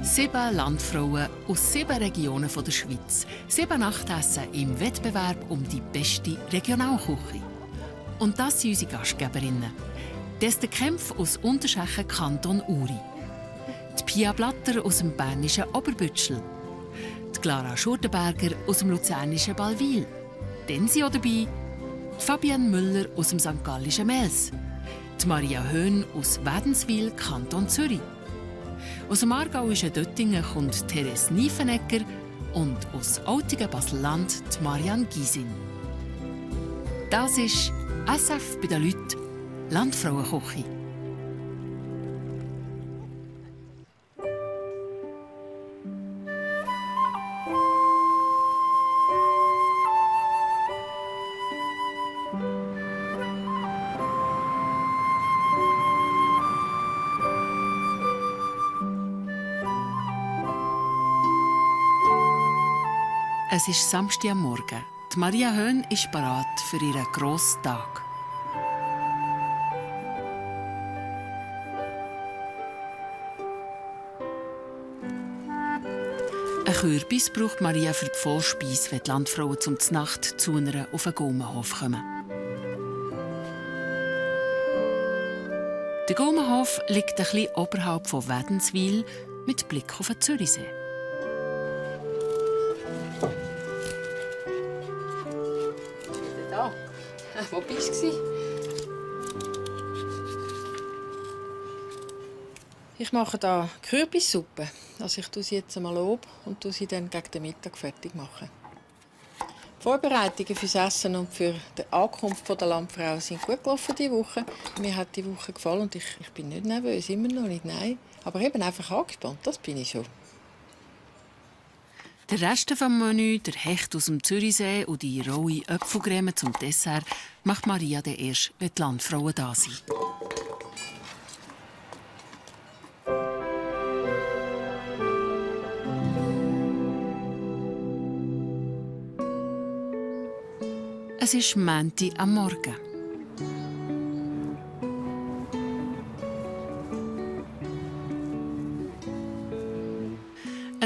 7 Landfrauen aus 7 Regionen der Schweiz. 7 Nachtessen im Wettbewerb um die beste Regionalküche. Und das sind unsere Gastgeberinnen. Deste Kempf aus Unterschechen, Kanton Uri. Die Pia Blatter aus dem bernischen Oberbütschel. Die Clara Schurtenberger aus dem luzernischen Ballwil. Dann sind auch dabei die Fabienne Müller aus dem st. Gallischen Mels. Die Maria Höhn aus Wädenswil, Kanton Zürich. Aus dem aargauischen Döttingen kommt Therese Niefenegger und aus Outigen Basel-Land die Marianne Gysin. Das ist SF bei den Leuten, Landfrauenküche. Es ist Samstagmorgen. Die Maria Höhn ist bereit für ihren grossen Tag. Ein Kürbis braucht Maria für die Vorspeise, wenn die Landfrauen zum Znacht zu einer auf den Gaumenhof kommen. Der Gaumenhof liegt ein bisschen oberhalb von Wädenswil mit Blick auf den Zürichsee. Wo bist du? Ich mache hier Kürbissuppe. Also ich tue sie jetzt einmal oben und tue sie dann gegen den Mittag fertig machen. Die Vorbereitungen fürs Essen und für die Ankunft der Landfrau sind gut gelaufen diese Woche. Mir hat die Woche gefallen und ich bin nicht nervös, immer noch nicht, nein. Aber eben einfach angespannt, das bin ich schon. Der Rest des Menüs, der Hecht aus dem Zürichsee und die rohe Äpfelcreme zum Dessert, macht Maria dann erst, wenn die Landfrauen da sind. Es ist Montag am Morgen.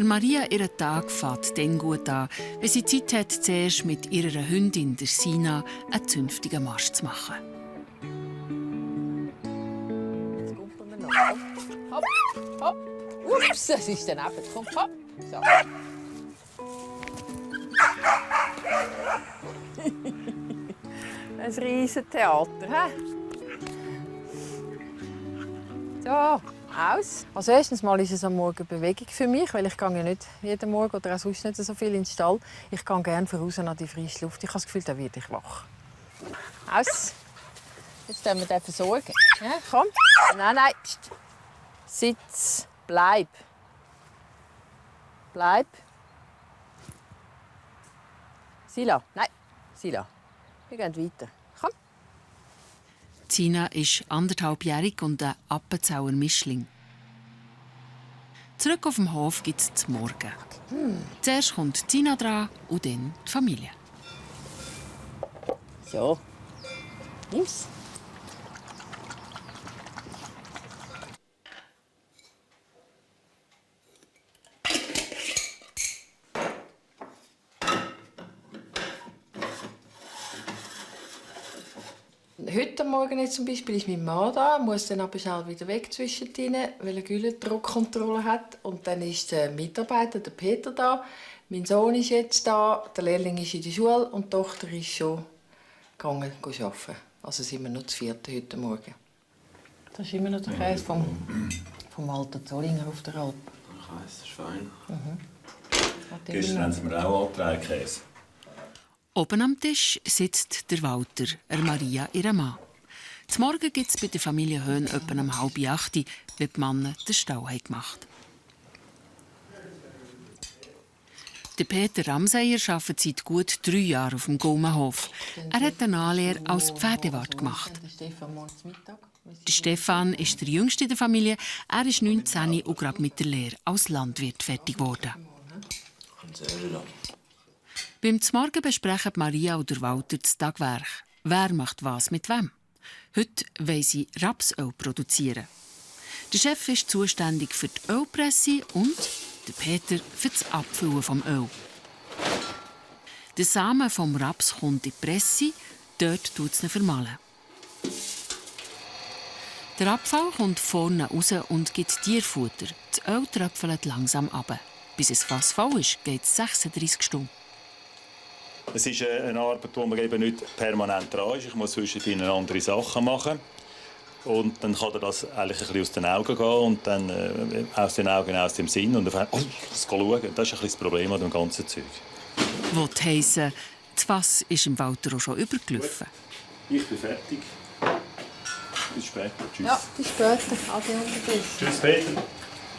Maria, ihren Tag fängt dann gut an, wenn sie Zeit hat, zuerst mit ihrer Hündin, der Sina, einen zünftigen Marsch zu machen. Jetzt kumpeln wir noch. Hopp, hopp, hopp. Ups, das ist daneben. Komm, hopp. So. Ein riesen Theater, hä? So. Aus. Also erstens mal ist es am Morgen Bewegung für mich, weil ich gehe ja nicht jeden Morgen oder auch sonst nicht so viel in den Stall. Ich gehe gerne voraus an die frische Luft. Ich habe das Gefühl, da werde ich wach. Aus. Jetzt dürfen wir den versorgen. Ja, komm. Nein, nein. Psst. Sitz. Bleib. Bleib. Sila. Nein. Sila. Wir gehen weiter. Komm. Sina ist 1,5-jährig und ein Appenzauer Mischling. Zurück auf dem Hof gibt es zum Morgen. Zuerst kommt Sina dran und dann die Familie. So. Nimm's. Heute Morgen jetzt zum Beispiel ist mein Mann da, muss dann aber schnell wieder weg zwischendrin, weil er Güllendruckkontrolle hat. Und dann ist der Mitarbeiter, der Peter, da. Mein Sohn ist jetzt da, der Lehrling ist in der Schule und die Tochter ist schon gegangen arbeiten. Also sind wir noch zu viert heute Morgen. Das ist immer noch der Käse vom alten Zollinger auf der Alp. Der Käse ist fein. Gestern haben sie mir auch angetragen, Käse. Oben am Tisch sitzt der Walter, Maria, ihr Mann. Zum Morgen gibt es bei der Familie Höhn etwa um 7:30, wenn die Männer den Stall gemacht haben. Der Peter Ramseyer arbeitet seit gut 3 Jahren auf dem Gaumenhof. Er hat eine Anlehre als Pferdewart gemacht. Der Stefan ist der Jüngste in der Familie. Er ist 19 und gerade mit der Lehre als Landwirt fertig geworden. Beim Zmorgen besprechen Maria und Walter das Tagwerk. Wer macht was mit wem? Heute wollen sie Rapsöl produzieren. Der Chef ist zuständig für die Ölpresse und der Peter für das Abfüllen vom Öl. Der Samen vom Raps kommt in die Presse, dort tut es ihn vermahlen. Der Abfall kommt vorne raus und gibt Tierfutter. Das Öl tröpfelt langsam ab. Bis es fast voll ist, geht es 36 Stunden. Es ist eine Arbeit, wo man eben nicht permanent dran ist. Ich muss zwischendurch andere Sachen machen. Und dann kann das eigentlich ein bisschen aus den Augen gehen und dann aus den Augen, aus dem Sinn. Und dann das schauen. Das ist ein bisschen das Problem an dem ganzen Zeug. Wo heissen, das Fass ist im Walter auch schon übergelaufen. Ich bin fertig. Bis später. Tschüss. Ja, bis später. Adi unterwegs. Tschüss, Peter.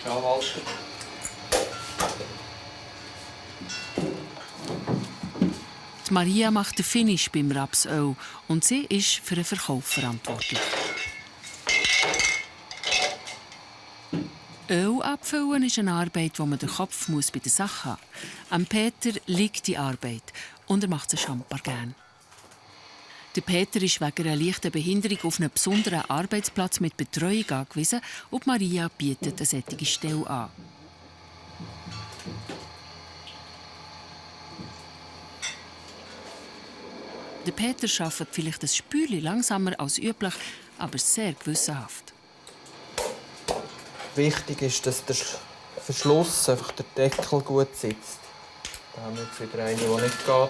Ciao, Walter. Die Maria macht den Finish beim Rapsöl und sie ist für den Verkauf verantwortlich. Öl abfüllen ist eine Arbeit, wo man den Kopf bei der Sache haben muss. Am Peter liegt die Arbeit und er macht sie schambar gern. Der Peter ist wegen einer leichten Behinderung auf einen besonderen Arbeitsplatz mit Betreuung angewiesen und Maria bietet eine solche Stelle an. Der Peter arbeitet vielleicht ein Spürchen langsamer als üblich, aber sehr gewissenhaft. Wichtig ist, dass der Verschluss, einfach der Deckel, gut sitzt. Da haben wir jetzt wieder eine, die nicht geht.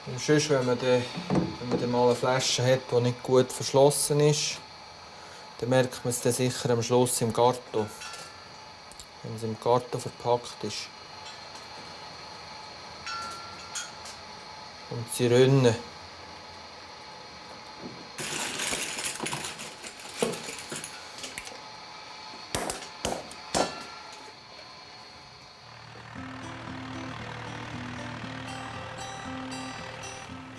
Und sonst, wenn man dann mal eine Flasche hat, die nicht gut verschlossen ist, dann merkt man es dann sicher am Schluss im Karton. Wenn es im Karton verpackt ist. Und sie rinnen.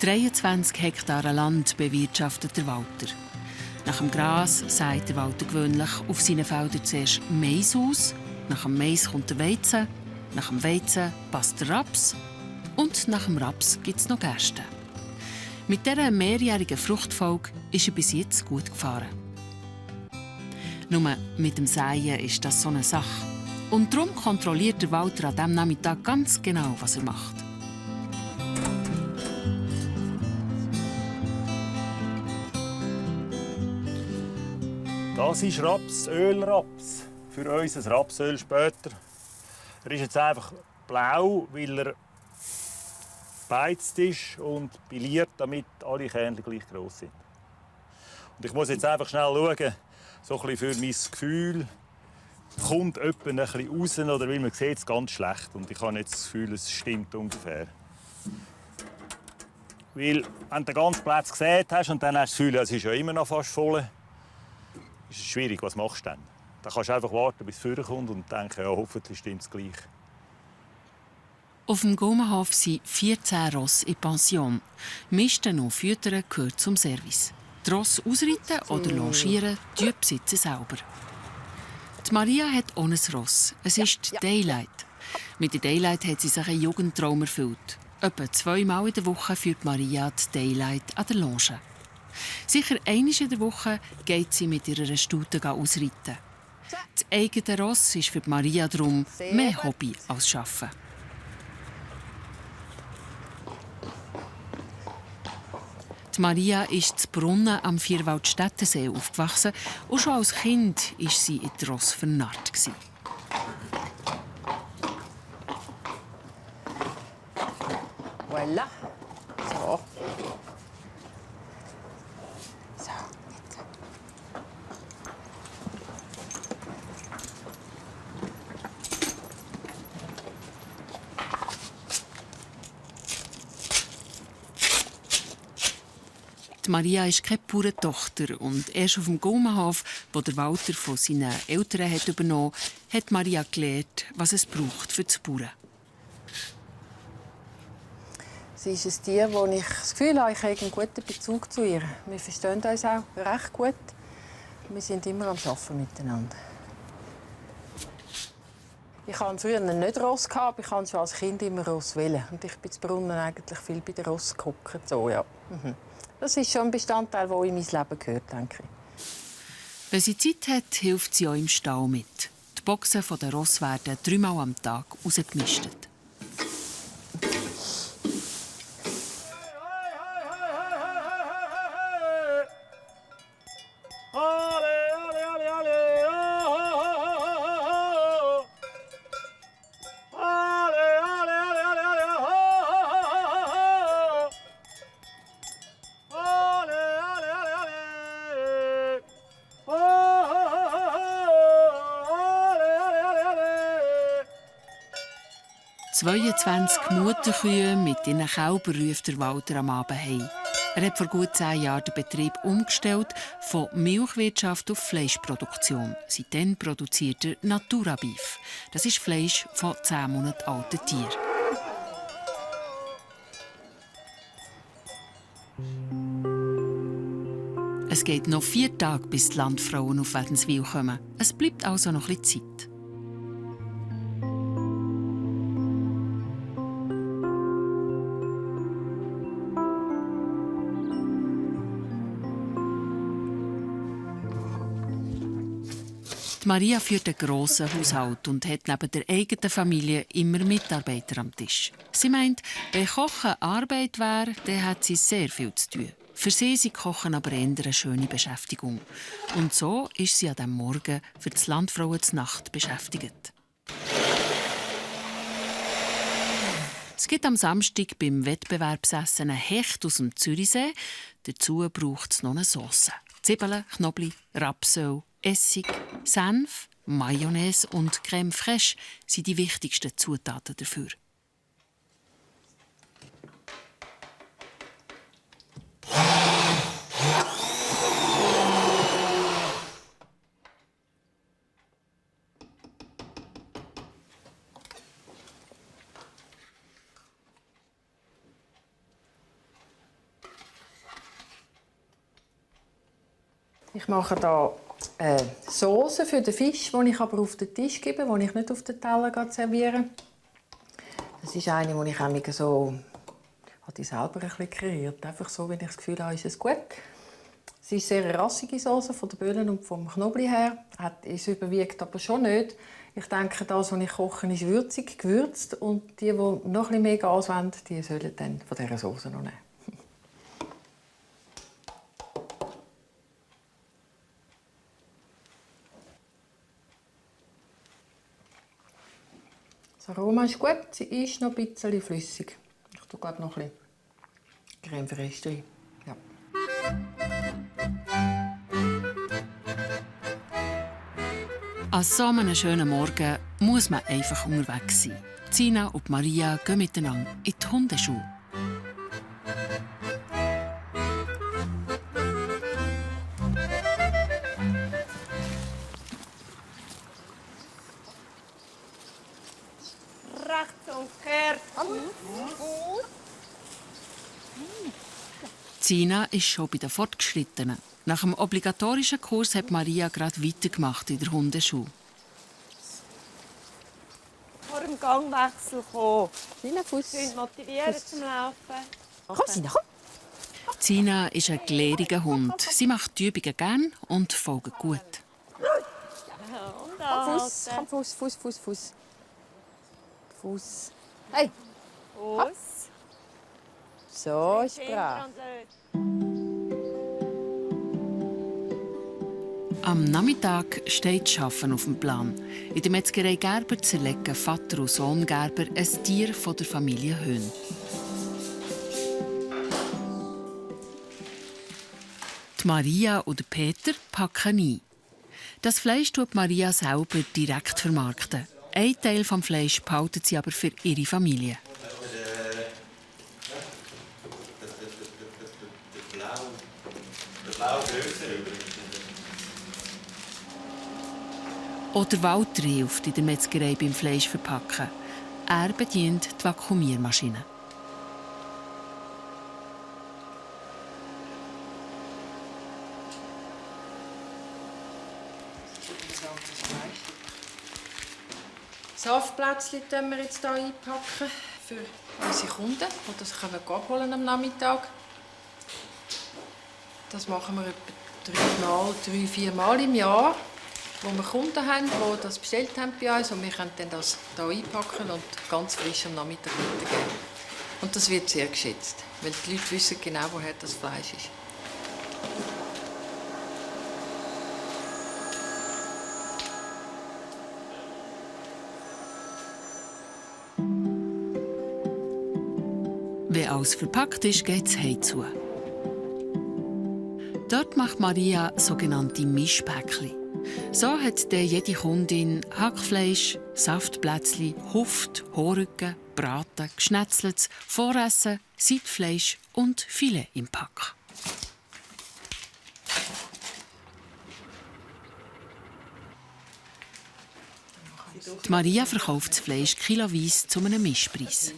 «23 Hektare Land bewirtschaftet der Walter. Nach dem Gras sät der Walter gewöhnlich auf seinen Feldern zuerst Mais aus, nach dem Mais kommt der Weizen, nach dem Weizen passt der Raps und nach dem Raps gibt es noch Gerste. Mit dieser mehrjährigen Fruchtfolge ist er bis jetzt gut gefahren. Nur mit dem Säen ist das so eine Sache. Und darum kontrolliert der Walter an diesem Nachmittag ganz genau, was er macht. Das ist Raps, Ölraps. Für uns ein Rapsöl später. Er ist jetzt einfach blau, weil er gebeizt ist und biliert, damit alle Kernchen gleich gross sind. Und ich muss jetzt einfach schnell schauen, so ein bisschen für mein Gefühl, kommt jemand ein bisschen raus, oder weil man sieht es ganz schlecht. Und ich habe jetzt das Gefühl, es stimmt ungefähr. Weil, wenn du den ganzen Platz gesehen hast und dann hast du das Gefühl, es ist ja immer noch fast voll, ist es schwierig, was machst du dann? Dann kannst du einfach warten, bis es vorkommt und denken, ja, hoffentlich stimmt es gleich. Auf dem Gomenhof sind 14 Ross in Pension. Misten und Füttern gehört zum Service. Die Ross ausreiten oder longieren, die besitzen selber. Die Maria hat auch ein Ross. Es ist Daylight. Mit der Daylight hat sie sich einen Jugendtraum erfüllt. Etwa 2-mal in der Woche führt Maria die Daylight an der Longe. Sicher einmal in der Woche geht sie mit ihrer Stute ausreiten. Das eigene Ross ist für Maria darum mehr Hobby als Arbeiten. Die Maria ist zu Brunnen am Vierwaldstättensee aufgewachsen und schon als Kind war sie in die Ross vernarrt. Voilà. So. So, jetzt. Die Maria ist keine pure Tochter und erst auf dem Gomenhof, wo der Walter von seinen Eltern hat übernommen hat, Maria gelernt, was es braucht für das Bauern. Sie ist ein Tier, wo ich das Gefühl habe, ich habe einen guten Bezug zu ihr. Wir verstehen uns auch recht gut. Wir sind immer am Arbeiten miteinander. Ich hatte früher nicht Ross, aber ich wollte schon als Kind immer Ross wählen. Und ich bin zu Brunnen eigentlich viel bei den Ross geguckt. So, ja. Das ist schon ein Bestandteil, der in mein Leben gehört, denke ich. Wenn sie Zeit hat, hilft sie auch im Stall mit. Die Boxen der Ross werden 3-mal am Tag rausgemistet. Die 22 Mutterkühe mit ihren Kälbern ruft der Walter am Abend heim. Er hat vor gut 10 Jahren den Betrieb umgestellt von Milchwirtschaft auf Fleischproduktion. Seitdem produziert er Natura Beef. Das ist Fleisch von 10 Monaten alten Tieren. Es geht noch 4 Tage, bis die Landfrauen auf Wädenswil kommen. Es bleibt also noch ein bisschen Zeit. Die Maria führt einen grossen Haushalt und hat neben der eigenen Familie immer Mitarbeiter am Tisch. Sie meint, wenn Kochen Arbeit wäre, dann hat sie sehr viel zu tun. Für sie ist Kochen aber eher eine schöne Beschäftigung. Und so ist sie an diesem Morgen für das Landfrauen zur Nacht beschäftigt. Es gibt am Samstag beim Wettbewerbsessen einen Hecht aus dem Zürichsee. Dazu braucht es noch eine Sauce. Zwiebeln, Knoblauch, Rapsöl, Essig, Senf, Mayonnaise und Crème fraîche sind die wichtigsten Zutaten dafür. Ich mache hier Sauce für den Fisch, die ich aber auf den Tisch gebe, die ich nicht auf den Teller serviere. Das ist eine, die ich auch so selber ein bisschen kreiert. Einfach so, wenn ich das Gefühl habe, ist es gut. Es ist eine sehr rassige Sauce von den Bohnen und vom Knoblauch her. Es überwiegt aber schon nicht. Ich denke, das, was ich koche, ist würzig, gewürzt. Und die noch ein bisschen mehr Gas wollen, die sollen dann von dieser Sauce noch nehmen. Das Aroma ist gut, sie ist noch ein bisschen flüssig. Ich tue glaube noch ein bisschen Crème fraîche rein. Ja. An so einem schönen Morgen muss man einfach unterwegs sein. Zina und Maria gehen miteinander in die Hundeschule. Zina ist schon bei den Fortgeschrittenen. Nach dem obligatorischen Kurs hat Maria gerade weitergemacht in der Hundeschule. Vor dem Gangwechsel kommen. Zina, Fuss. Sie motivieren zum Laufen. Komm, Zina, komm. Zina ist ein gelehriger Hund. Sie macht die Übungen gerne und folgt gut. Fuss, komm, Fuss, Fuss, Fuss, Fuss. Fuss. Hey. Fuss. So ist brav. Am Nachmittag steht das Arbeiten auf dem Plan. In der Metzgerei Gerber zerlegen Vater und Sohn Gerber ein Tier von der Familie Höhn. Die Maria und Peter packen ein. Das Fleisch tut Maria selber direkt vermarkten. Ein Teil des Fleisch behalten sie aber für ihre Familie. Auch der Walter hilft in der Metzgerei beim Fleisch verpacken. Er bedient die Vakuumiermaschine. Saftplätzchen packen wir jetzt hier einpacken für unsere Kunden, die das abholen am Nachmittag. Das machen wir etwa 3-4 Mal im Jahr, wo wir Kunden haben, die das bestellt haben bei uns. Und wir können dann das hier einpacken und ganz frisch am Nachmittag weitergeben. Und das wird sehr geschätzt, weil die Leute wissen genau, woher das Fleisch ist. Wenn alles verpackt ist, geht es heimzu. Dort macht Maria sogenannte Mischpäckchen. So hat jede Kundin Hackfleisch, Saftplätzchen, Huft, Hohrrücken, Braten, Geschnetzeltes, Voressen, Seitfleisch und Filet im Pack. Die Maria verkauft das Fleisch kiloweise zu einem Mischpreis.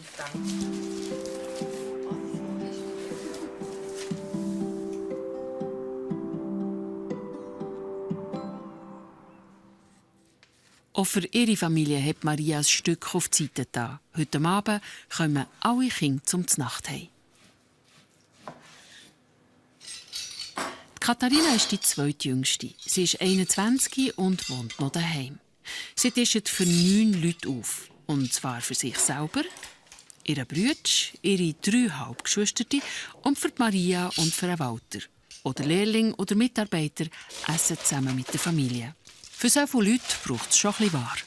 Auch für ihre Familie hat Maria ein Stück auf die Seite da. Heute Abend kommen alle Kinder zum Znacht heim. Katharina ist die zweitjüngste. Sie ist 21 und wohnt noch daheim. Sie tischt für 9 Leute auf. Und zwar für sich selber, ihre Brüder, ihre 3 Halbgeschwister und für Maria und für Walter. Oder Lehrling oder Mitarbeiter essen zusammen mit der Familie. Für so viele Leute braucht es schon ein bisschen Ware.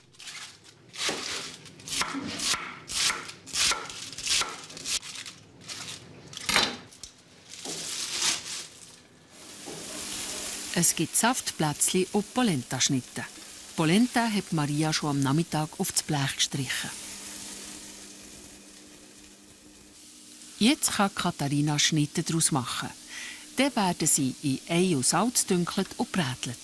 Es gibt Saftplätzchen und Polenta-Schnitte. Polenta hat Maria schon am Nachmittag auf das Blech gestrichen. Jetzt kann Katharina Schnitte daraus machen. Dann werden sie in Ei und Salz gedünkelt und brätelt.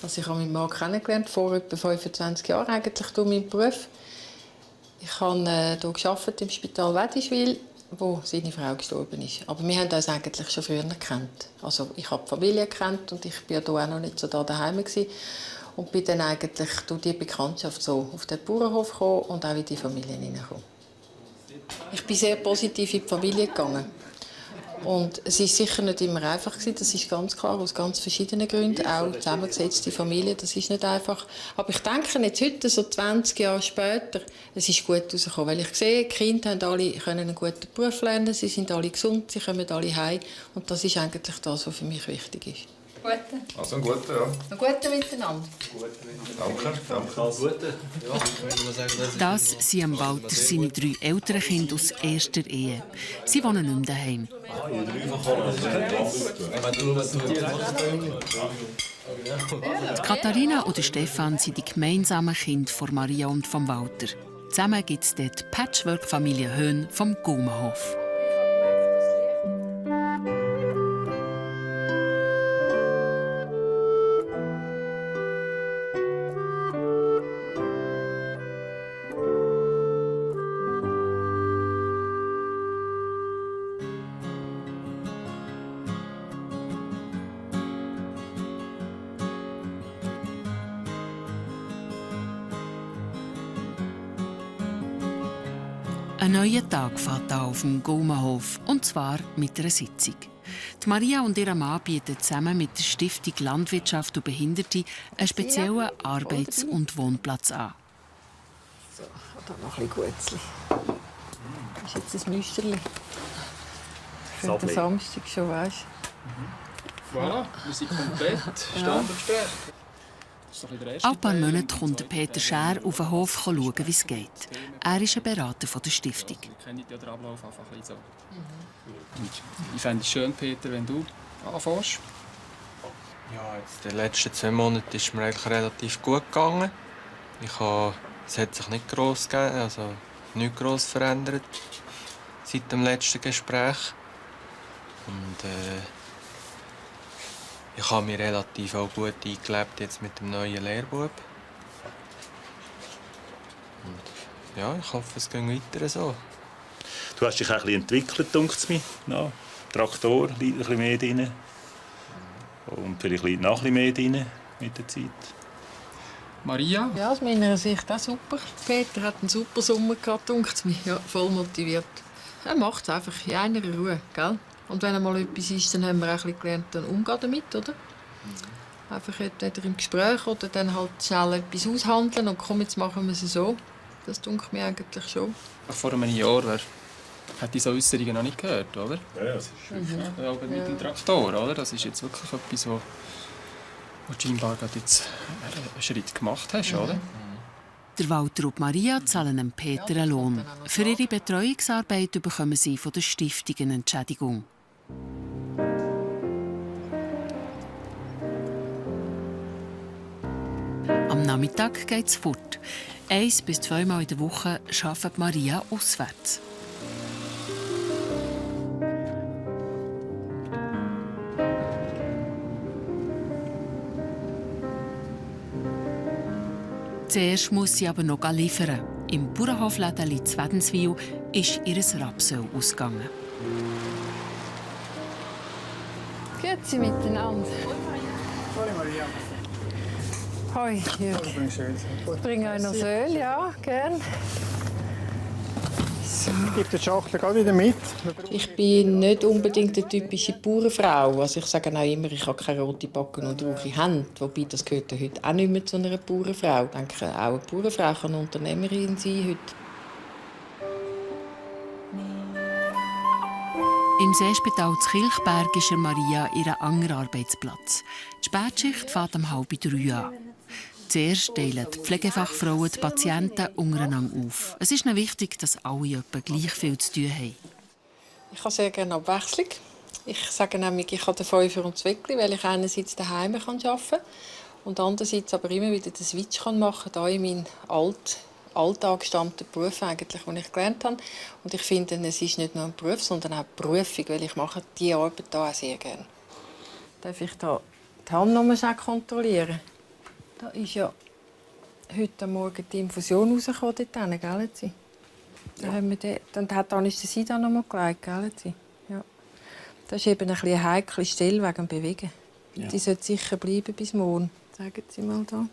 Also ich habe meinen Mann kennengelernt, vor etwa 25 Jahren eigentlich durch meinen Beruf. Ich habe hier gearbeitet im Spital Wedischwil, wo seine Frau gestorben ist. Aber wir haben uns eigentlich schon früher gekannt. Also ich habe die Familie gekannt und ich war hier auch noch nicht so daheim gewesen. Und bin dann eigentlich durch die Bekanntschaft so auf den Bauernhof gekommen und auch in die Familie hineingekommen. Ich bin sehr positiv in die Familie gegangen. Und es war sicher nicht immer einfach, das ist ganz klar, aus ganz verschiedenen Gründen. Auch zusammengesetzte Familie, das ist nicht einfach. Aber ich denke jetzt heute, so 20 Jahre später, es ist gut herausgekommen. Weil ich sehe, die Kinder haben alle können einen guten Beruf lernen, sie sind alle gesund, sie kommen alle heim. Und das ist eigentlich das, was für mich wichtig ist. Guten. Also ein guter, ja. Ein guter miteinander. Danke, danke. Das sind am Walter seine 3 älteren Kinder aus erster Ehe. Sie wohnen nicht mehr daheim. Die Katharina und Stefan sind die gemeinsamen Kinder von Maria und von Walter. Zusammen gibt es dort die Patchwork-Familie Höhn vom Gaumenhof. Ein neuer Tag fährt an auf dem Gaumenhof, und zwar mit einer Sitzung. Die Maria und ihr Mann bieten zusammen mit der Stiftung Landwirtschaft und Behinderte einen speziellen Arbeits- und Wohnplatz an. So, da noch ein bisschen Gutzli. Das ist jetzt ein Müsterli. Für den Samstag schon, weißt du. Voilà, wir sind komplett standardgestellt. Alle paar Monate kommt Peter Schär auf den Hof schauen, wie es geht. Er ist ein Berater von der Stiftung. Ich kenne den Ablauf einfach ein bisschen so. Ich fände es schön, Peter, wenn du anfängst. Ja, jetzt in den letzten 2 Monaten ist es mir eigentlich relativ gut gegangen. Es hat sich nicht gross gegeben, also nichts gross verändert seit dem letzten Gespräch. Und ich habe mich relativ auch gut eingelebt jetzt mit dem neuen Lehrbub. Und ja, ich hoffe, es geht weiter so. Du hast dich auch ein bisschen entwickelt, denke ich mir. Ja, Traktor liegt ein bisschen mehr drin. Und vielleicht liegt noch ein bisschen mehr drin mit der Zeit. Maria? Ja, aus meiner Sicht auch super. Peter hat einen super Sommer gehabt, denkt mir. Ja, voll motiviert. Er macht es einfach in einer Ruhe, gell? Und wenn einmal etwas ist, dann haben wir auch ein bisschen gelernt, dann umgehen damit, oder? Einfach entweder im Gespräch oder dann halt schnell etwas aushandeln und komm, jetzt machen wir es so. Das denke mir eigentlich schon. Vor einem Jahr hat diese Äußerungen noch nicht gehört, oder? Ja, das ist Ja, aber mit dem Traktor, oder? Das ist jetzt wirklich etwas, wo du scheinbar gerade jetzt einen Schritt gemacht hast, oder? Der Walter und Maria zahlen dem Peter einen Lohn. Für ihre Betreuungsarbeit bekommen sie von der Stiftung eine Entschädigung. Am Nachmittag geht es fort. 1 bis 2 Mal in der Woche arbeitet Maria auswärts. Zuerst muss sie aber noch liefern. Im Bauernhoflädeli zu Wädenswil ist ihr Rapsöl ausgegangen. Grüezi miteinander. Hallo Maria. Hoi, Jürg. Ich bringe euch noch Öl, ja, gern. Ich gebe den Schachtel gerade wieder mit. Ich bin nicht unbedingt eine typische Bauernfrau. Also ich sage auch immer, ich habe keine rote Backen und rauche Hände. Wobei, das gehört ja heute auch nicht mehr zu einer Bauernfrau. Ich denke, auch eine Bauernfrau kann Unternehmerin sein heute. Im Seespital zu Kilchberg ist Maria ihr anderer Arbeitsplatz. Die Spätschicht fährt um 2:30 an. Zuerst teilen die Pflegefachfrauen die Patienten untereinander auf. Es ist ihnen wichtig, dass alle etwa gleich viel zu tun haben. Ich habe sehr gerne Abwechslung. Ich sage nämlich, ich habe den Fünfer und Zweckli, weil ich einerseits daheim arbeiten kann und andererseits aber immer wieder den Switch machen kann, hier in meinen Alltag stammt der Beruf eigentlich, den ich gelernt habe. Und ich finde, es ist nicht nur ein Beruf, sondern auch eine Berufung, weil ich mache diese Arbeit hier auch sehr gerne. Darf ich da die Handnummer kontrollieren? Da ist ja heute Morgen die Infusion rausgekommen, dort, gell? Da haben wir dann hat Anästhesie da noch mal gelegt, gell? Ja. Das ist eben eine heikle Stelle wegen dem Bewegen. Ja. Die sollte sicher bleiben bis morgen. Sagen Sie mal da.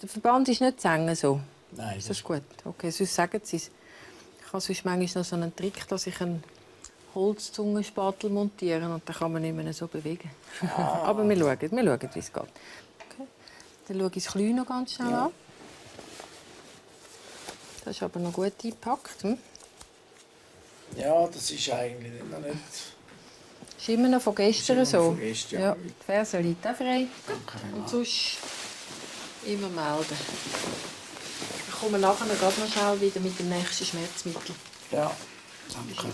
Der Verband ist nicht zu eng so. Nein, ist das gut? Okay, sonst sagen Sie es. Ich habe sonst manchmal noch so einen Trick, dass ich einen Holzzungenspatel montiere und dann kann man nicht mehr so bewegen. Aber wir schauen, wie es geht. Okay. Dann schaue ich das Kleine noch ganz schnell an. Das ist aber noch gut eingepackt. Ja, das ist eigentlich noch nicht... Das ist immer noch von gestern so. Von gestern, ja. Die Ferse liegt auch frei. Und sonst immer melden. Ich komme nachher noch schnell wieder mit dem nächsten Schmerzmittel. Ja, danke.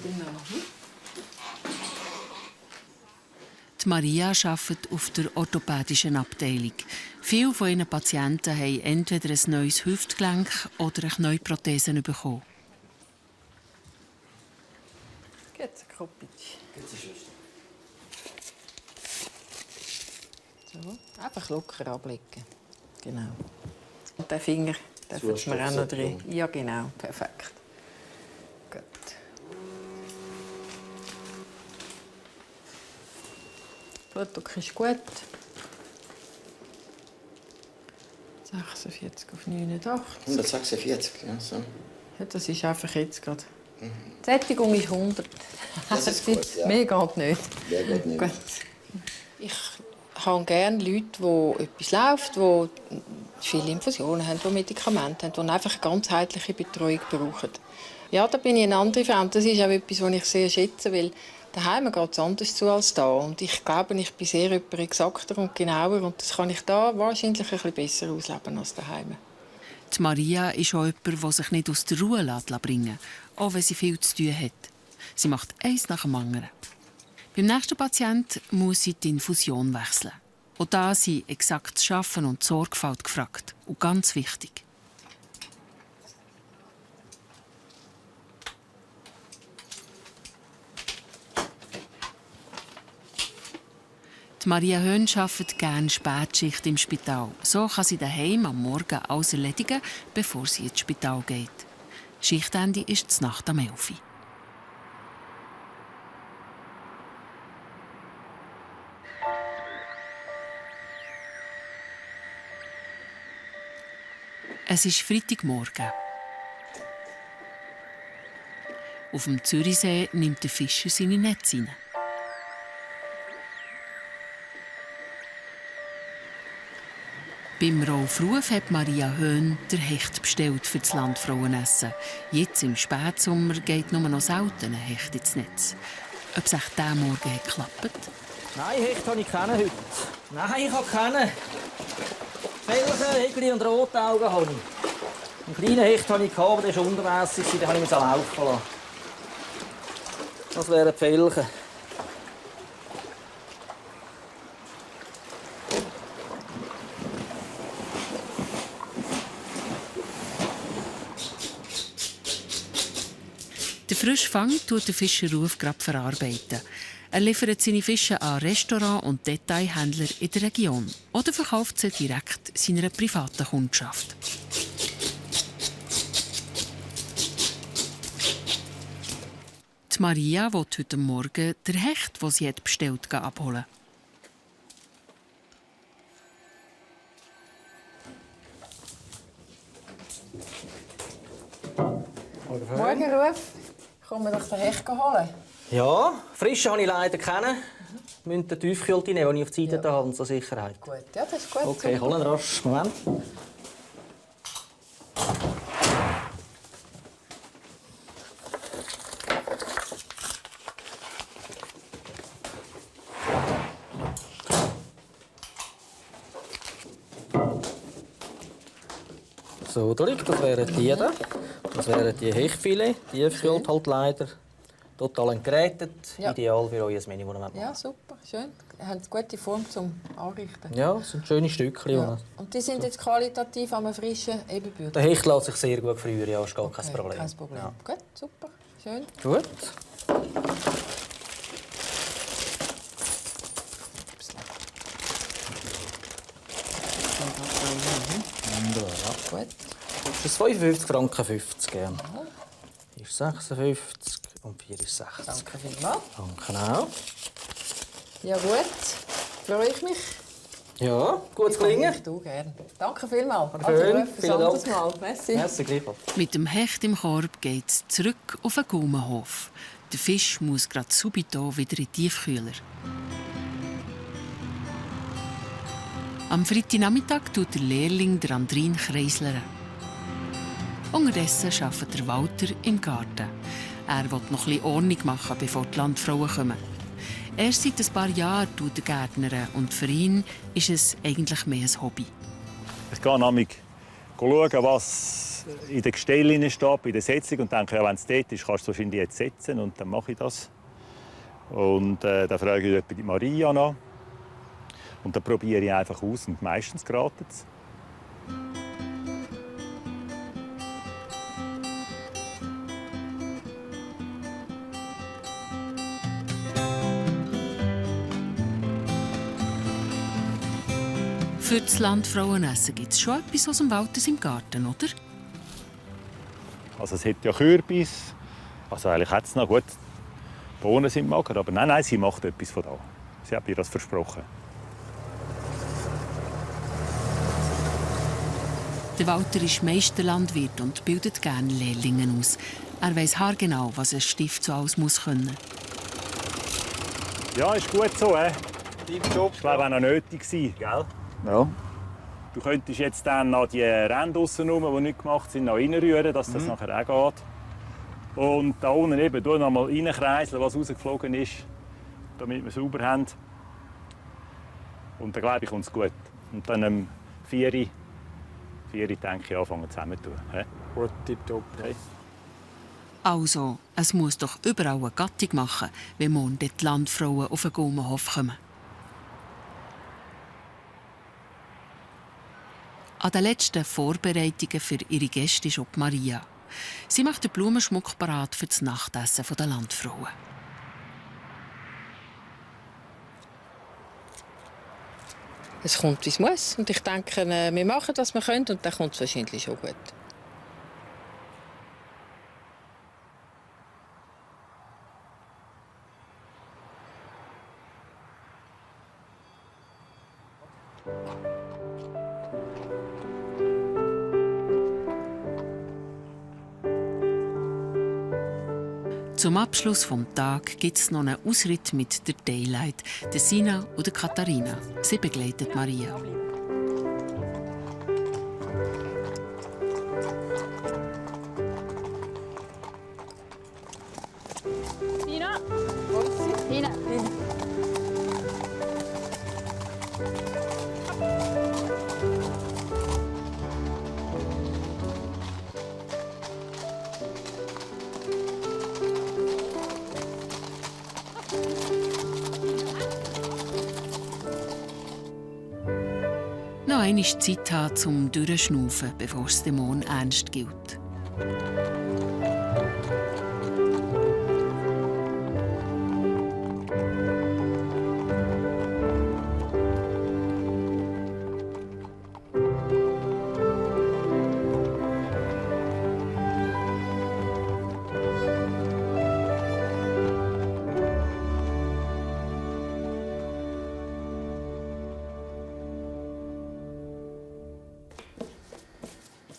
Die Maria arbeitet auf der orthopädischen Abteilung. Viele von ihren Patienten haben entweder ein neues Hüftgelenk oder eine Knieprothese bekommen. Geht's, Kopitsch? So, einfach locker ablegen. Genau. Und den Finger dürfen wir auch noch drin. Ja, genau. Perfekt. Gut. Blutdruck ist gut. 46 auf 89. 146, ja, so. Ja, das ist einfach jetzt gerade. Die Sättigung ist 100. Das ist gut, ja. Mehr geht nicht. Mehr geht nicht. Gut. Ich habe gerne Leute, die etwas läuft, die viele Infusionen haben, die Medikamente haben, die einfach eine ganzheitliche Betreuung brauchen. Ja, da bin ich eine andere Frau. Das ist auch etwas, was ich sehr schätze, weil daheim geht es anders zu als da. Und ich glaube, ich bin sehr exakter und genauer und das kann ich da wahrscheinlich ein bisschen besser ausleben als daheim. Die Maria ist auch jemand, der sich nicht aus der Ruhe bringen lässt, auch wenn sie viel zu tun hat. Sie macht eins nach dem anderen. Beim nächsten Patienten muss sie die Infusion wechseln. Und da sind exaktes Schaffen und Sorgfalt gefragt. Und ganz wichtig. Die Maria Höhn arbeitet gerne Spätschicht im Spital. So kann sie daheim am Morgen alles erledigen, bevor sie ins Spital geht. Schichtende ist die Nacht am 11 Uhr. Es ist Freitagmorgen. Auf dem Zürichsee nimmt der Fischer seine Netze rein. Beim Rolf Ruf hat Maria Höhn den Hecht bestellt für das Landfrauenessen. Jetzt im Spätsommer geht nur noch selten ein Hecht ins Netz. Ob es echt diesen Morgen hat geklappt? Nein, Hecht habe ich keinen heute. Nein, ich habe keinen. Felsen, Hegli und Rotaugen habe ich. Einen kleinen Hecht hatte ich, aber der war untermässig, den habe ich mir laufen lassen. Das wären die Felsen. Den Frischfang tut der Fischer Ruf gerade verarbeiten. Er liefert seine Fische an Restaurants und Detailhändler in der Region oder verkauft sie direkt seiner privaten Kundschaft. Die Maria will heute Morgen den Hecht, den sie bestellt hat, abholen. Morgen, Ruf. Kommen wir doch den Hecht holen. Ja, frischen habe ich leider keinen. Wir müssen den Tiefkühlte nehmen, den ich auf die Seite habe, zur Sicherheit. Gut, ja, das ist gut. Okay, holen rasch. Moment. So, das wären die da. Das wären die Hechtfilet, tiefgekühlt halt leider. Total entgrätet, ja. Ideal für euer Menü, das ihr machen. Ja, super, schön. Ihr habt eine gute Form zum Anrichten. Ja, das sind schöne Stückchen. Ja. Und die sind jetzt qualitativ an einem frischen Ebenbürger? Der Hecht lässt sich sehr gut früher, ja, ist gar kein Problem. Kein Problem. Ja. Gut, super, schön. Gut. Gut. Das ist 55 Franken 50 gern. Hier ist 56 und 4 ist 60. Danke vielmals. Danke auch. Ja gut, freue ich mich. Ja, gutes Gelingen. Ich tue gerne. Danke vielmals. Schön, vielen Dank. Mal. Merci. Merci, gleichfalls. Mit dem Hecht im Korb geht es zurück auf den Gaumenhof. Der Fisch muss gerade subito wieder in den Tiefkühler. Am Freitagnachmittag tut der Lehrling der Andrin kreislern. Unterdessen arbeitet der Walter im Garten. Er will noch ein bisschen Ordnung machen, bevor die Landfrauen kommen. Erst seit ein paar Jahren tut er Gärtnern und für ihn ist es eigentlich mehr ein Hobby. Ich gehe nämlich schauen, was in den Gestellen steht, bei der Setzung und denke, ja, wenn es dort ist, kannst du es wahrscheinlich jetzt setzen und dann mache ich das. Und dann frage ich die Maria nach. Und dann probiere ich einfach aus und meistens geraten es. Für das Landfrauenessen gibt es schon etwas aus dem Walters im Garten, oder? Also es hat ja Kürbis. Also eigentlich hat es noch gut. Bohnen sind mager, aber nein, sie macht etwas von da. Sie hat mir das versprochen. Der Walter ist Meisterlandwirt und bildet gerne Lehrlinge aus. Er weiss haargenau, was ein Stift so alles muss können. Ja, ist gut so. Ich glaube, es war auch noch nötig gewesen, gell? Ja. Du könntest jetzt dann noch die Ränder draussen rum, die nicht gemacht sind, noch reinrühren, dass das nachher auch geht. Und da unten eben noch mal reinkreiseln, was rausgeflogen ist, damit wir es sauber haben. Und dann glaube ich, kommt es gut. Und dann um 4 Uhr denke ich, anfangen zusammen zu tun. Gut, tipptopp. Okay. Also, es muss doch überall eine Gattung machen, wenn morgen die Landfrauen auf den Gaumenhof kommen. An den letzten Vorbereitungen für ihre Gäste ist auch Maria. Sie macht den Blumenschmuck parat für das Nachtessen der Landfrauen. es kommt, wie es muss. Und ich denke, wir machen, was wir können, und dann kommt es wahrscheinlich schon gut. Zum Abschluss des Tages gibt es noch einen Ausritt mit der Daylight, der Sina und der Katharina. Sie begleitet Maria. Sina? Sina. Noch einmal Zeit haben zum Durchschnaufen, bevor es dem Mond ernst gilt.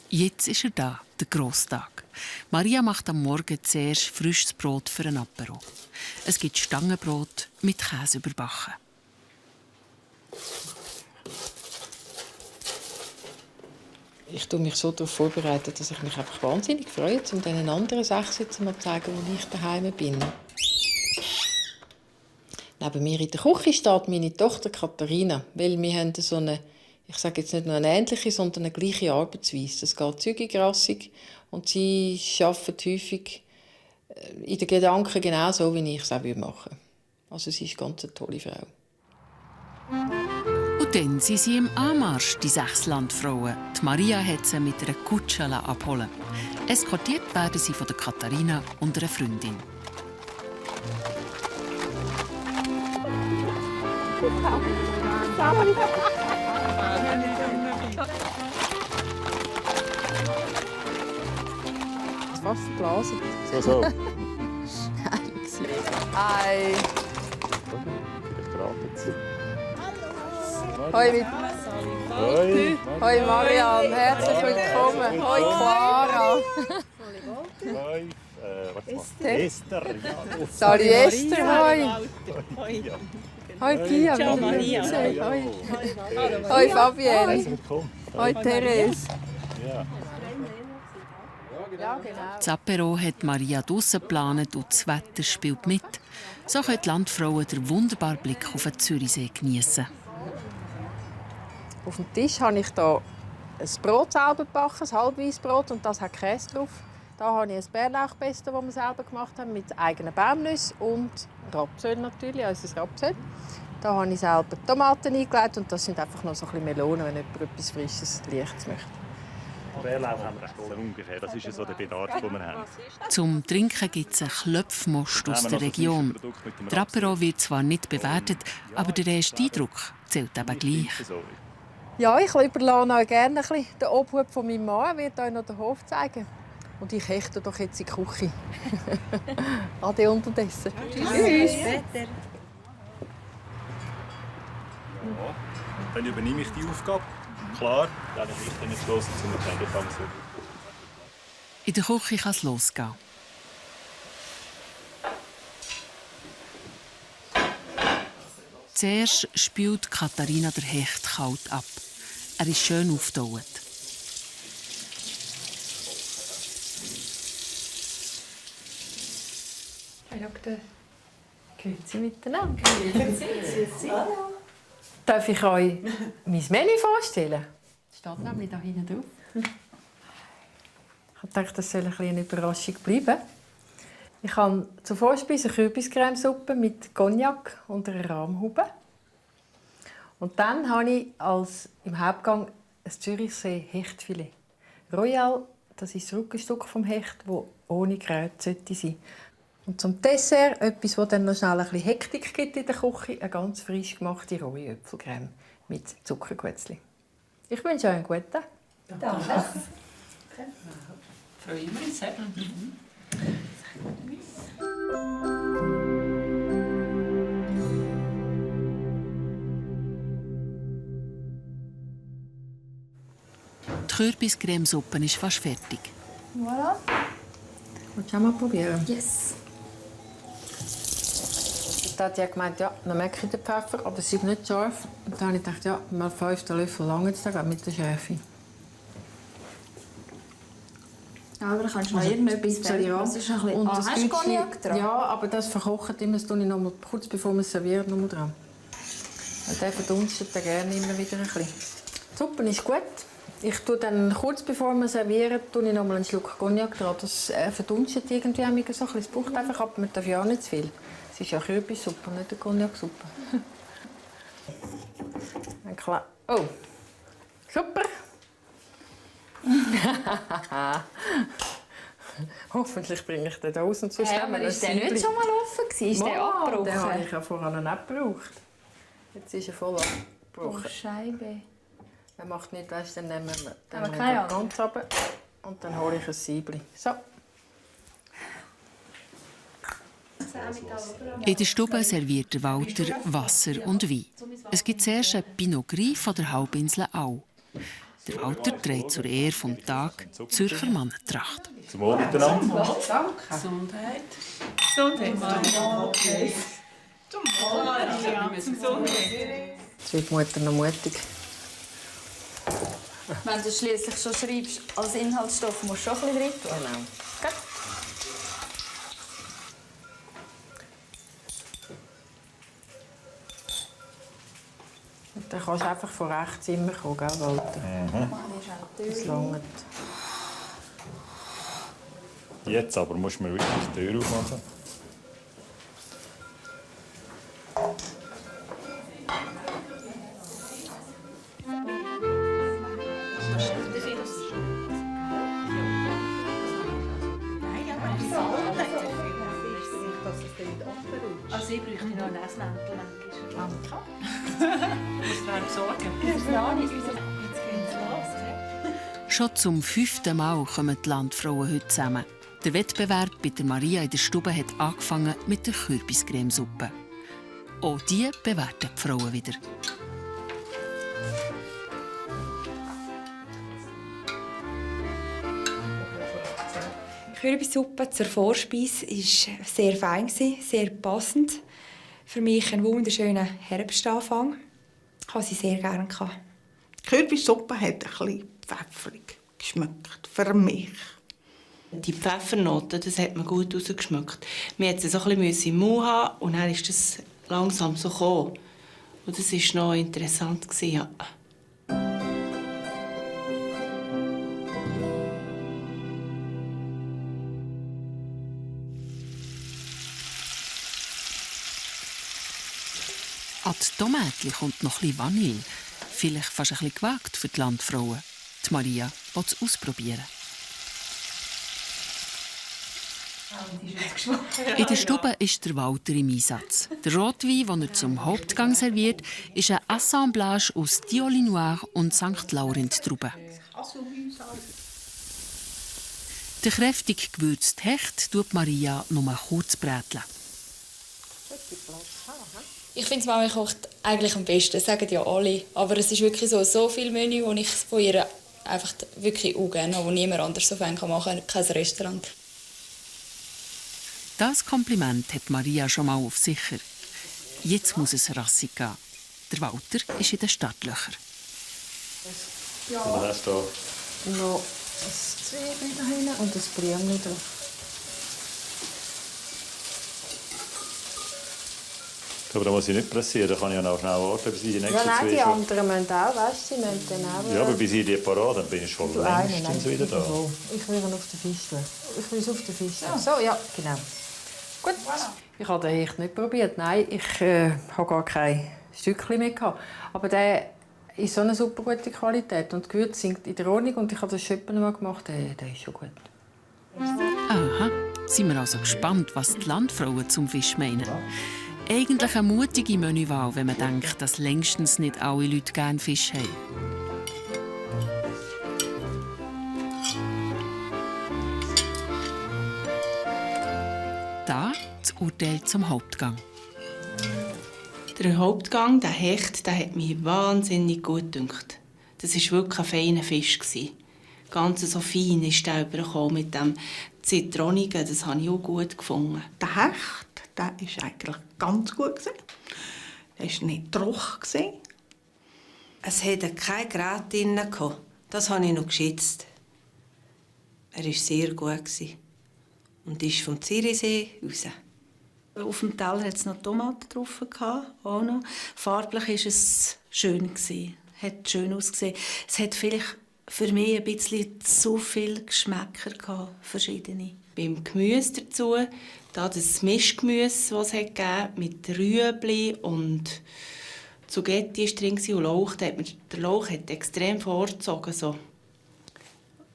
Jetzt ist er da, der Grosstag. Maria macht am Morgen zuerst frisches Brot für ein Apero. Es gibt Stangenbrot mit Käse überbacken. Ich tue mich so darauf vorbereiten, dass ich mich einfach wahnsinnig freue, um den anderen 6 jetzt mal zu zeigen, wo ich daheim bin. Neben mir in der Küche steht meine Tochter Katharina, weil wir haben so eine, ich sage jetzt nicht nur eine ähnliche, sondern eine gleiche Arbeitsweise. Das geht zügig, rassig, und sie arbeitet häufig in den Gedanken genau so, wie ich es auch machen würde. Also sie ist ganz eine tolle Frau. Und dann sind sie im Anmarsch, die 6 Landfrauen. Die Maria hat sie mit einer Kutsche abholen. Eskortiert werden sie von der Katharina und einer Freundin. Was geblasen. So. Hi. Vielleicht ratet Hoi, Hoi. Hoi Marianne, herzlich willkommen. Hoi Clara. Hoi. Esther. Salut Esther, hoi. Hoi Pia, Ciao, Maria. Hoi. Hoi Fabienne. Hoi Therese. Ja. Ja, genau. Das Apero hat Maria draussen geplant und das Wetter spielt mit. So können die Landfrauen den wunderbaren Blick auf den Zürichsee geniessen. Auf dem Tisch habe ich hier ein Brot selber gebacken, ein Halbweissbrot, und das hat Käse drauf. Da habe ich ein Bärlauchpesto, das wir selber gemacht haben, mit eigenen Baumnüssen und Rapsöl natürlich, unser Rapsöl. Da habe ich selber Tomaten eingelegt, und das sind einfach noch so ein bisschen Melonen, wenn jemand etwas Frisches, Leichtes möchte. Bärlauch haben wir ungefähr. Das ist ja so der Bedarf, den wir haben. Zum Trinken gibt es einen Klopfmost aus der Region. Der Apero wird zwar nicht bewertet, aber der erste Eindruck zählt eben gleich. Ja, ich überlasse euch gerne ein bisschen den Obhut von meinem Mann. Er wird euch noch den Hof zeigen. Und ich hechte doch jetzt in die Küche. Ade unterdessen. Tschüss. Dann übernehme ich die Aufgabe. Klar, dann ist ich nicht los zum Entscheidung. In der Küche kann es losgehen. Zuerst spült Katharina den Hecht kalt ab. Er ist schön aufgetaut. Grüezi miteinander. Grüezi. Darf ich euch mein Menü vorstellen? Das steht nämlich da hinten drauf. Ich dachte, das soll eine Überraschung bleiben. Ich habe zur Vorspeise eine Kürbiscremesuppe mit Cognac und einer Rahmhaube. Und dann habe ich im Hauptgang ein Zürichsee Hechtfilet. Royal, das ist das Rückenstück vom Hecht, das ohne Kräut sein sollte. Und zum Dessert etwas, das dann noch schnell ein bisschen Hektik gibt in der Küche, eine ganz frisch gemachte rohe Äpfelcreme mit Zuckerguetzli. Ich wünsche euch einen guten Tag. Danke. Freuen wir uns. Die Kürbiscremesuppe ist fast fertig. Voilà. Willst du auch mal probieren? Yes. Da hat ja gemeint, ja, dann merke ich den Pfeffer, aber es ist nicht scharf. Und dann habe ich gedacht, ja, mal 5 Löffel lang jetzt mit der Schärfe. Ja, aber kannst du noch irgendetwas bisschen, ja. Das ist ein bisschen... Und das hast du Cognac dran? Ja, aber das verkocht immer, das tue ich noch mal, kurz bevor man es serviert, noch mal dran. Weil der verdunstet dann gerne immer wieder ein bisschen. Die Suppe ist gut. Ich tue dann kurz bevor wir servieren, tue ich noch mal einen Schluck Cognac dran. Das verdunstet irgendwie so ein bisschen. Es braucht einfach, aber man darf ja auch nicht zu viel. Es ist ja Kürbissuppe, nicht eine Cognac-Suppe. Oh, super. Hoffentlich bringe ich den da raus und sonst haben wir ist der nicht schon mal offen? Ist der abgebrochen? Den habe ich ja vorher nicht gebraucht. Jetzt ist er voll abgebrochen. Oh, Scheibe. Er macht nicht, weißt, dann nehmen wir Aber den keine ganz runter und dann hole ich ein Siebli. So. In der Stube serviert der Walter Wasser und Wein. Es gibt zuerst ein Pinot Gris von der Halbinsel Au. Der Walter trägt zur Ehre vom Tag Zürcher Mannentracht. Zum Wohl miteinander. Danke. Gesundheit. Gesundheit. Zum Wohl. Zum Gesundheit. Jetzt wird die Mutter noch mutig. Wenn du schliesslich schon schreibst, als Inhaltsstoff musst du schon ein bisschen rein tun. Genau. Gut. Und dann kannst du einfach von rechts immer kommen, gell, Walter? Das langt. Jetzt aber musst du mir wirklich die Tür aufmachen. Also ich bräuchte noch ein Esslämpchen. Muss man besorgen. Jetzt geht's los. Schon zum 5. Mal kommen die Landfrauen heute zusammen. Der Wettbewerb bei der Maria in der Stube hat angefangen mit der Kürbiscremesuppe. Auch die bewerten die Frauen wieder. Die Kürbissuppe zur Vorspeise war sehr fein, sehr passend. Für mich ein wunderschöner Herbstanfang. Ich hatte sie sehr gerne. Die Kürbissuppe hat ein bisschen pfefferig geschmeckt, für mich. Die Pfeffernoten, das hat man gut rausgeschmeckt. Wir mussten so ein bisschen im Mund haben und dann ist das langsam so gekommen. Und das war noch interessant. Ja. An die Tomaten kommt noch ein bisschen Vanille. Vielleicht fast ein bisschen gewagt für die Landfrauen. Die Maria will es ausprobieren. In der Stube ist der Walter im Einsatz. Der Rotwein, den er zum Hauptgang serviert, ist eine Assemblage aus Dioli Noir und St. Laurent-Trauben. Der kräftig gewürzte Hecht tut Maria nur kurz bräteln. Ich finde, Mami kocht eigentlich am besten, das sagen ja alle. Aber es ist wirklich so viel Menü, das ich von ihr einfach wirklich auch gerne habe, das niemand anders so fein machen kann, kein Restaurant. Das Kompliment hat Maria schon mal auf sicher. Jetzt muss es rassig gehen. Der Walter ist in den Startlöchern. Ja. Was hast du da? Noch ein Zwiebeln da hinten und ein Blümchen drauf. Aber da muss ich nicht pressieren, da kann ich ja noch schnell warten, bis ich die nächsten nein, zwei die anderen müssen auch, weißt du, sie müssen dann auch... Ja, aber bis ich die parat, dann bin ich schon längstens wieder da. Ich will ihn auf den Fisch tun. Ich will es auf den Fisch tun. So, ja, genau. Gut. Ich habe den echt nicht probiert. Nein, ich habe gar kein Stückchen mehr gehabt. Aber der ist so eine super gute Qualität und die Gewürze sind in der Ordnung und ich habe das Schöppen mal gemacht. Der ist schon gut. Aha. Sind wir also gespannt, was die Landfrauen zum Fisch meinen. Eigentlich eine mutige Menüwahl, wenn man denkt, dass längstens nicht alle Leute gerne Fisch haben. Da das Urteil zum Hauptgang. Der Hauptgang, der Hecht, der hat mich wahnsinnig gut gedünkt. Das war wirklich ein feiner Fisch. Ganz so fein ist der übergekommen mit dem Zitronigen. Das habe ich auch gut gefunden. Der Hecht, der war eigentlich ganz gut. Der war nicht trocken. Es hatte kein Gerät drin. Das habe ich noch geschätzt. Er war sehr gut und ist vom Zürichsee raus. Auf dem Teller hatte es noch Tomaten drauf. Auch noch. Farblich war es schön. Hat schön ausgesehen. Es hat vielleicht für mich ein bisschen zu viele Geschmäcker gehabt, verschiedene. Beim Gemüse dazu, da das Mischgemüse, das es gegeben mit Rüebli und Zugetti war drin und Lauch. Der Lauch hat extrem vorgezogen. So.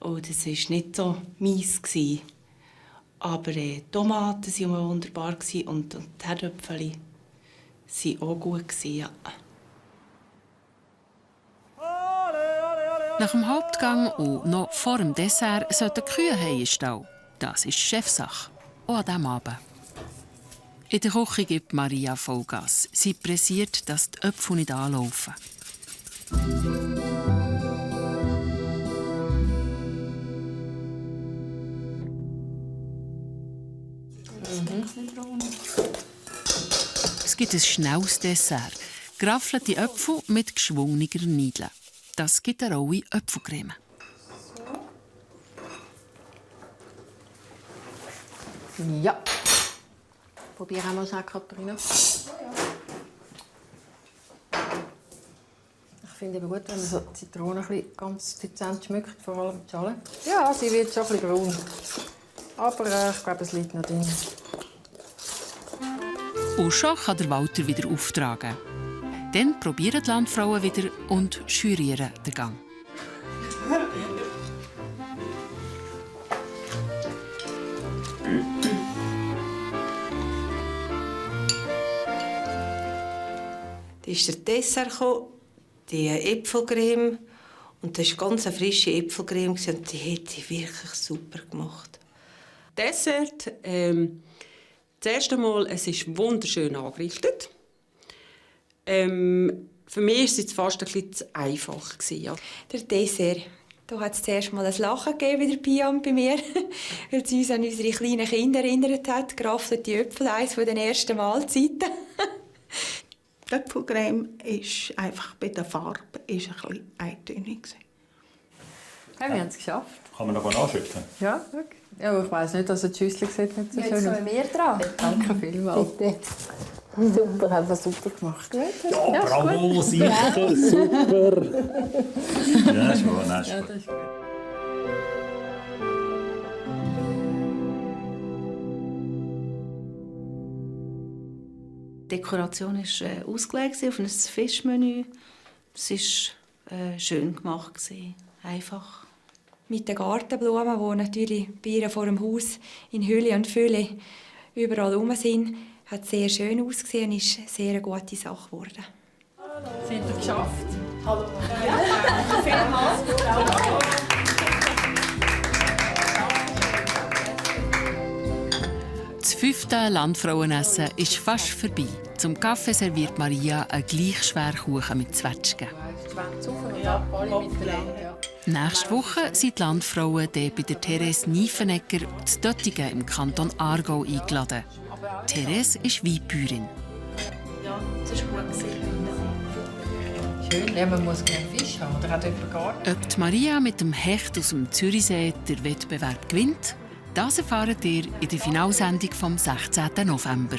Und das war nicht so mies. Aber die Tomaten waren wunderbar und die Herdöpfel waren auch gut. Ja. Nach dem Hauptgang und noch vor dem Dessert sollten die Kühe heim stehen. Das ist Chefsache. Auch an diesem Abend. In der Küche gibt Maria Vollgas. Sie pressiert, dass die Äpfel nicht anlaufen. Es gibt ein schnelles Dessert. Geraffelte Äpfel mit geschwungener Nidle. Das gibt eine rohe Äpfelcreme. Ja. Probieren wir es auch, Katharina. Ich finde es gut, wenn man so die Zitrone ganz dezent schmeckt, vor allem die Schale. Ja, sie wird schon ein bisschen braun. Aber ich glaube, es liegt noch drin. Und schon kann der Walter wieder auftragen. Dann probieren die Landfrauen wieder und jurieren den Gang. Dann ist der Dessert gekommen, die Äpfelcreme. Und das war ganz eine frische Äpfelcreme und die hätte ich wirklich super gemacht. Dessert, das erste Mal, es ist wunderschön angerichtet. Für mich war es jetzt fast ein bisschen zu einfach. Ja. Der Dessert. Da hat es zuerst mal ein Lachen gegeben bei der Pia und bei mir, weil es uns an unsere kleinen Kinder erinnert hat. Geraffelte Äpfel, eines der ersten Mahlzeiten. Die Äpfelcreme ist einfach bei der Farbe ein bisschen eintönig. Ja, wir haben es geschafft. Kann man noch nachschütteln? Ja, okay. Ja, aber ich weiss nicht, dass die Schüssel sieht nicht so schön aus. Jetzt kommen wir dran. Danke vielmals. Bitte. Super, haben wir super gemacht. Gut, ja, bravo, sicher, super. Ja, ist gut, das ist gut. Die Dekoration war ausgelegt auf ein Fischmenü. Es war schön gemacht, einfach. Mit den Gartenblumen, die natürlich bei ihr vor dem Haus in Hülle und Fülle überall herum sind, hat sehr schön ausgesehen und ist eine sehr gute Sache geworden. Sind wir geschafft? Hallo. Ja, vielmals. Das 5. Landfrauenessen ist fast vorbei. Zum Kaffee serviert Maria einen gleich schweren Kuchen mit Zwetschgen. Nächste Woche sind die Landfrauen bei der Therese Niefenegger zu Döttingen im Kanton Aargau eingeladen. Therese ist Weinbäuerin. Ja, das war gut. Schön, ja, man muss gerne Fisch haben, oder hat jemand gar nicht? Ob die Maria mit dem Hecht aus dem Zürichsee den Wettbewerb gewinnt, das erfahrt ihr in der Finalsendung vom 16. November.